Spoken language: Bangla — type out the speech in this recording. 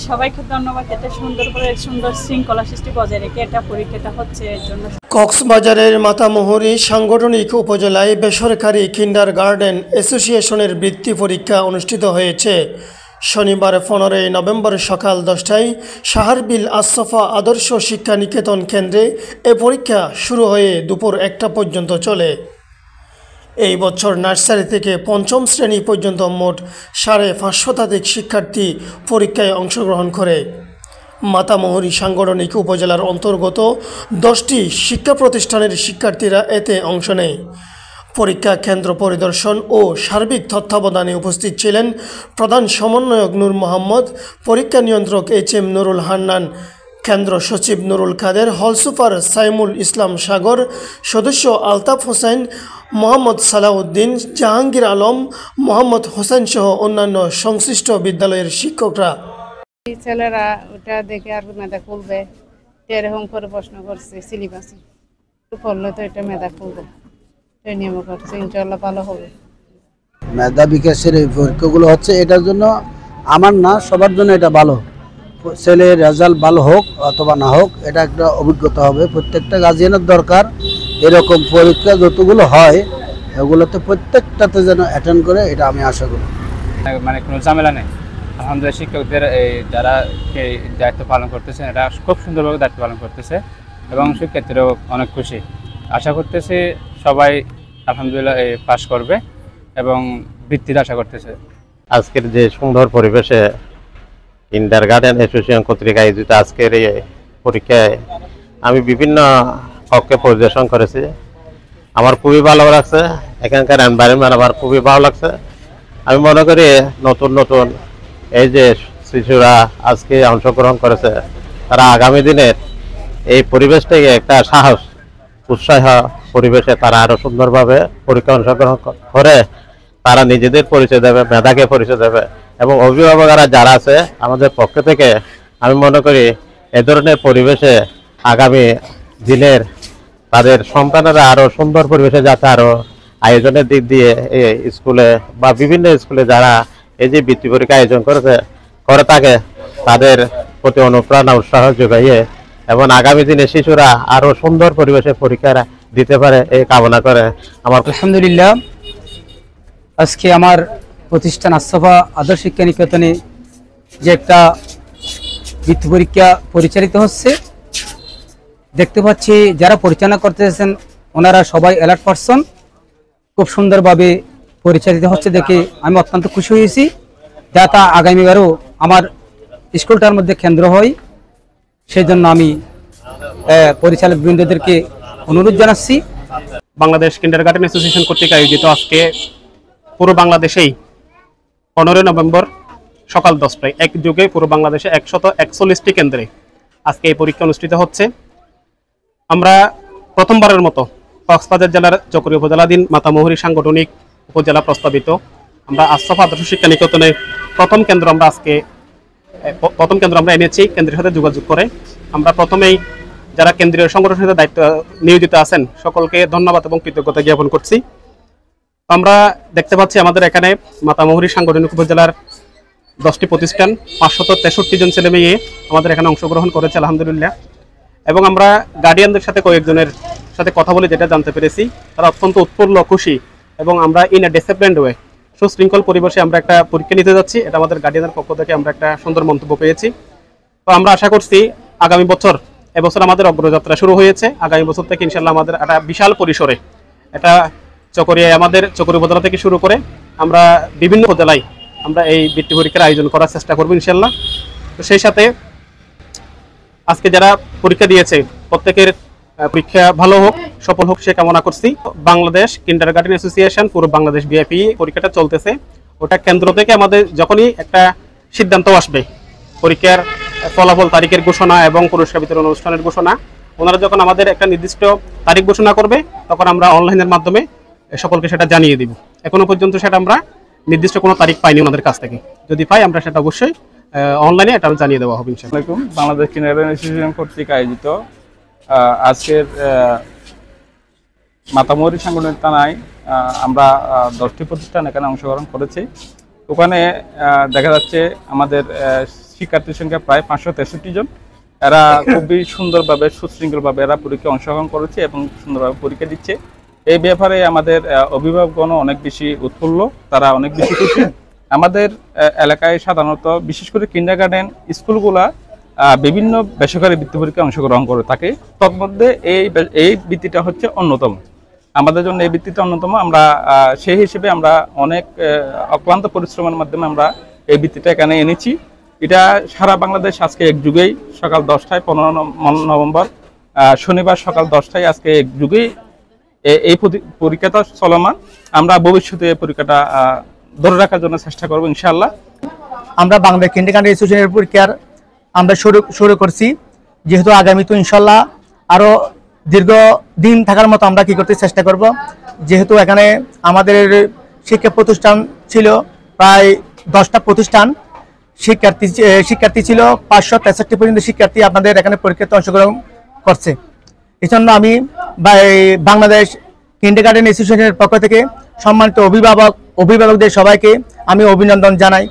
সবাইকে ধন্যবাদ। এত সুন্দর করে সুন্দর শৃঙ্খলা সৃষ্টি বজায় রেখে এটা পরীক্ষাটা হচ্ছে এর জন্য। কক্সবাজারের মাতামুহুরী সাংগঠনিক উপজেলায় বেসরকারি কিন্ডারগার্টেন অ্যাসোসিয়েশনের বৃত্তি পরীক্ষা অনুষ্ঠিত হয়েছে। শনিবার 15 নভেম্বর সকাল 10টায় সাহারবিল আশরাফা আদর্শ শিক্ষা নিকেতন কেন্দ্রে এ পরীক্ষা শুরু হয়ে দুপুর 1টা পর্যন্ত চলে। এই বছর নার্সারি থেকে পঞ্চম শ্রেণী পর্যন্ত মোট 550 শতাধিক শিক্ষার্থী পরীক্ষায় অংশগ্রহণ করে। মাতামুহুরী সাংগঠনিক উপজেলার অন্তর্গত 10টি শিক্ষা প্রতিষ্ঠানের শিক্ষার্থীরা এতে অংশ নেয়। পরীক্ষা কেন্দ্র পরিদর্শন ও সার্বিক তত্ত্বাবধানে উপস্থিত ছিলেন প্রধান সমন্বয়ক নূর মোহাম্মদ, পরীক্ষা নিয়ন্ত্রক HM নুরুল হান্নান, কেন্দ্র সচিব নুরুল কাদের, হল সুপার সাইমুল ইসলাম সাগর, সদস্য আলতাফ হোসেন, মোহাম্মদ সালাউদ্দিন, জাহাঙ্গীর আলম, মোহাম্মদ হোসেন সহ অন্যান্য সংশ্লিষ্ট বিদ্যালয়ের শিক্ষকরা। ছেলেরা ওটা দেখে আর মেধা খুলবে এরকম করে প্রশ্ন করছে সিলেবাসে, একটু পড়লে তো এটা মেধা খুলবে, নিয়ম করছে, ইনশাল্লাহ ভালো হবে। মেধা বিকাশের এই পরীক্ষাগুলো হচ্ছে এটার জন্য আমার না, সবার জন্য এটা ভালো। ছেলের রেজাল্ট ভালো হোক অথবা না হোক, এটা একটা অভিজ্ঞতা হবে। প্রত্যেকটা গার্জিয়ানের দরকার এরকম পরীক্ষা যতগুলো হয় এগুলোতে প্রত্যেকটাতে যেন অ্যাটেন্ড করে, এটা আমি আশা করি। মানে কোনো ঝামেলা নেই। আলহামদুলিল্লাহ শিক্ষকদের যারা দায়িত্ব পালন করতেছেন এরা খুব সুন্দরভাবে দায়িত্ব পালন করতেছে এবং শিক্ষার্থীরাও অনেক খুশি। আশা করতেছি সবাই আলহামদুলিল্লাহ পাস করবে এবং বৃত্তির আশা করতেছে। আজকের যে সুন্দর পরিবেশে কিন্ডারগার্টেন অ্যাসোসিয়েশন কর্তৃক আয়োজিত আজকের এই পরীক্ষায় আমি বিভিন্ন কক্ষে পরিদর্শন করেছি। আমার খুবই ভালো লাগছে, এখানকার এনভায়রনমেন্ট আমার খুবই ভালো লাগছে। আমি মনে করি নতুন নতুন এই যে শিশুরা আজকে অংশগ্রহণ করেছে, তারা আগামী দিনের এই পরিবেশটাকে একটা সাহস উৎসাহ পরিবেশে তারা আরো সুন্দরভাবে পরীক্ষা অংশগ্রহণ করে তারা নিজেদের পরিচয় দেবে, মেধাকে পরিচয় দেবে এবং অভিভাবকরা যারা আছে আমাদের পক্ষ থেকে আমি মনে করি এ ধরনের পরিবেশে আগামী দিনের তাদের সন্তানেরা আরো সুন্দর পরিবেশে যাতে আরো আয়োজনের দিক দিয়ে এই স্কুলে বা বিভিন্ন স্কুলে যারা এই যে বৃত্তি পরীক্ষা আয়োজন করে থাকে তাদের প্রতি অনুপ্রেরণা উৎসাহ যোগাইয়ে এবং আগামী দিনে শিশুরা আরো সুন্দর পরিবেশে পরীক্ষা দিতে পারে এই কামনা করে আমার। আলহামদুলিল্লাহ, আজকে আমার প্রতিষ্ঠান আশরাফা আদর্শ শিক্ষা নিকেতনে যে একটা বৃত্তি পরীক্ষা পরিচালিত হচ্ছে, দেখতে পাচ্ছি যারা পরিচালনা করতেছেন ওনারা সবাই অ্যালার্ট পারসন, খুব সুন্দরভাবে পরিচালিত হচ্ছে দেখে আমি অত্যন্ত খুশি হয়েছি। যাতে আগামীবারও আমার স্কুলটার মধ্যে কেন্দ্র হয়, সেই জন্য আমি পরিচালক বৃন্দদেরকে অনুরোধ জানাচ্ছি। বাংলাদেশ কিন্ডারগার্টেন অ্যাসোসিয়েশন কর্তৃক আয়োজিত আজকে পুরো বাংলাদেশেই 15 নভেম্বর সকাল 10টায় একযোগে পুরো বাংলাদেশে 141টি কেন্দ্রে আজকে এই পরীক্ষা অনুষ্ঠিত হচ্ছে। আমরা প্রথমবারের মতো কক্সবাজার জেলার চকরিয়া উপজেলাধীন মাতামুহুরী সাংগঠনিক উপজেলা প্রস্তাবিত আমরা আশরাফা আদর্শ শিক্ষা নিকেতনের প্রথম কেন্দ্র আমরা এনেছি। কেন্দ্রের সাথে যোগাযোগ করে আমরা প্রথমেই যারা কেন্দ্রীয় সংগঠনের সাথে দায়িত্ব নিয়োজিত আছেন সকলকে ধন্যবাদ এবং কৃতজ্ঞতা জ্ঞাপন করছি। আমরা দেখতে পাচ্ছি আমাদের এখানে মাতামুহুরী সাংগঠনিক উপজেলার 10টি প্রতিষ্ঠান 563 জন ছেলে মেয়ে আমাদের এখানে অংশগ্রহণ করেছে আলহামদুলিল্লাহ। এবং আমরা গার্ডিয়ানদের সাথে কয়েকজনের সাথে কথা বলে যেটা জানতে পেরেছি তারা অত্যন্ত উৎফুল্ল, খুশি এবং আমরা ইন এ ডিসিপ্লিনড ওয়ে সুশৃঙ্খল পরিবেশে আমরা একটা পরীক্ষা নিতে যাচ্ছি, এটা আমাদের গার্ডিয়ানের পক্ষ থেকে আমরা একটা সুন্দর মন্তব্য পেয়েছি। তো আমরা আশা করছি আগামী বছর, এবছর আমাদের অগ্রযাত্রা শুরু হয়েছে, আগামী বছর থেকে ইনশাল্লাহ আমাদের একটা বিশাল পরিসরে এটা চকরিয়ায় আমাদের চকরিয়া উপজেলা থেকে শুরু করে আমরা বিভিন্ন উপজেলায় আমরা এই বৃত্তি পরীক্ষার আয়োজন করার চেষ্টা করবো ইনশাল্লাহ। তো সেই সাথে আজকে যারা পরীক্ষা দিয়েছে প্রত্যেকের পরীক্ষা ভালো হোক, সফল হোক সে কামনা করছি। বাংলাদেশ কিন্ডারগার্টেন অ্যাসোসিয়েশন পুরো বাংলাদেশ বিআইপি পরীক্ষাটা চলতেছে, ওটা কেন্দ্র থেকে আমাদের যখনই একটা সিদ্ধান্ত আসবে পরীক্ষার ফলাফল, তারিখের ঘোষণা এবং পুরস্কার বিতরণ অনুষ্ঠানের ঘোষণা, ওনারা যখন আমাদের একটা নির্দিষ্ট তারিখ ঘোষণা করবে তখন আমরা অনলাইনের মাধ্যমে সকলকে সেটা জানিয়ে দিব। এখনো পর্যন্ত সেটা আমরা নির্দিষ্ট কোনো তারিখ পাইনি ওনাদের কাছ থেকে, যদি পাই আমরা সেটা অবশ্যই অনলাইনে এটা জানিয়ে দেওয়া হবে ইনশাআল্লাহ। বাংলাদেশ কিন্ডারগার্টেন অ্যাসোসিয়েশন কর্তৃক আয়োজিত আজকের মাতামুহুরী সাংগঠনিক থানায় আমরা 10টি প্রতিষ্ঠান এখানে অংশগ্রহণ করেছি। ওখানে দেখা যাচ্ছে আমাদের শিক্ষার্থীর সংখ্যা প্রায় 563 জন। এরা খুবই সুন্দরভাবে সুশৃঙ্খলভাবে এরা পরীক্ষায় অংশগ্রহণ করেছে এবং সুন্দরভাবে পরীক্ষা দিচ্ছে। এই ব্যাপারে আমাদের অভিভাবকগণও অনেক বেশি উৎফুল্ল, তারা অনেক বেশি খুশি। আমাদের এলাকায় সাধারণত বিশেষ করে কিন্ডারগার্টেন স্কুলগুলা বিভিন্ন বেসরকারি বৃত্তি পরীক্ষায় অংশগ্রহণ করে থাকে। তন্মধ্যে এই বৃত্তিটা হচ্ছে অন্যতম, আমাদের জন্য এই বৃত্তিটা অন্যতম। আমরা সেই হিসেবে আমরা অনেক অক্লান্ত পরিশ্রমের মাধ্যমে আমরা এই বৃত্তিটা এখানে এনেছি। এটা সারা বাংলাদেশ আজকে এক যুগেই সকাল 10টায় 15 নভেম্বর শনিবার সকাল 10টায় আজকে এক যুগেই এই পরীক্ষাটা চলমান। আমরা ভবিষ্যতে এই পরীক্ষাটা ধরে রাখার জন্য চেষ্টা করবো ইনশাআল্লাহ। আমরা বাংলাদেশ কিন্ডারগার্টেন অ্যাসোসিয়েশনের পরীক্ষার আমরা শুরু করছি, যেহেতু আগামী তো ইনশাল্লাহ আরও দীর্ঘদিন থাকার মতো আমরা কি করতে চেষ্টা করব। যেহেতু এখানে আমাদের শিক্ষা প্রতিষ্ঠান ছিল প্রায় 10টা প্রতিষ্ঠান, শিক্ষার্থী ছিল 563 পর্যন্ত শিক্ষার্থী আপনাদের এখানে পরীক্ষাতে অংশগ্রহণ করছে। এই জন্য আমি বাংলাদেশ কিন্ডারগার্টেন অ্যাসোসিয়েশনের পক্ষ থেকে সম্মানিত অভিভাবকদের সবাইকে আমি অভিনন্দন জানাই।